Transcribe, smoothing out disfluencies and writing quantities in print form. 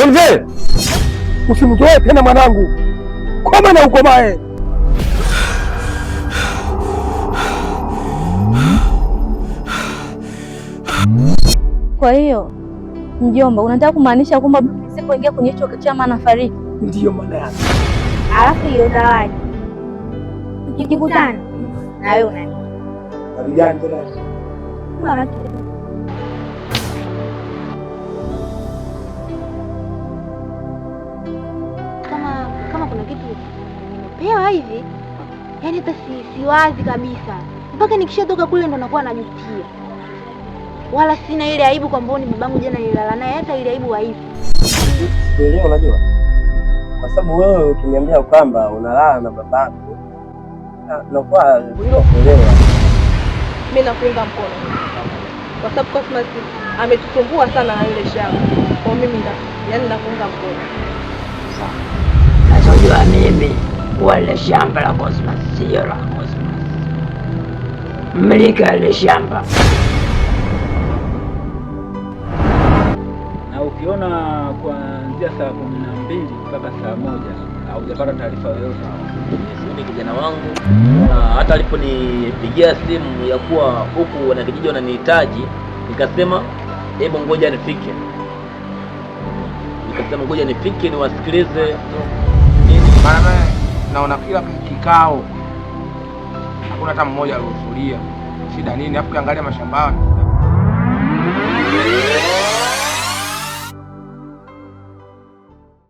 Mzee, usimzoe tena mwanangu, koma na ukomae. Kwa hiyo mjomba, unataka kumaanisha kwamba nisipoingia kwenye hicho chama anafariki? Ndiyo maana yake. Alafu hiyo zawadi ukikutana na wewe unani kama kuna kitu pewa hivi, yaani hata siwazi kabisa, mpaka nikishatoka kule ndo nakuwa najutia. Wala sina ile aibu kwamba ni babangu jana nilala naye, hata ile aibu haipo. Ndio, unajua kwa sababu wewe ukiniambia kwamba unalala na babako nakuwa kuelewa. Mimi nakuunga mkono kwa sababu Cosmas ametusumbua sana na ile shamba. Kwa mimi nakuunga mkono. Najua mimi wale shamba la Cosmas sio la Cosmas. Mmiliki ile shamba. Na ukiona kuanzia saa 12 mpaka saa 1 haujapata taarifa yoyote, ni kijana wangu, na hata aliponipigia simu ya kuwa huku wanakijiji wananihitaji, nikasema hebu ngoja nifike. Ngoja nifike niwasikilize. Maana naona kila kikao hakuna hata mmoja aliohudhuria. Shida nini? Hapo kiangalia mashambani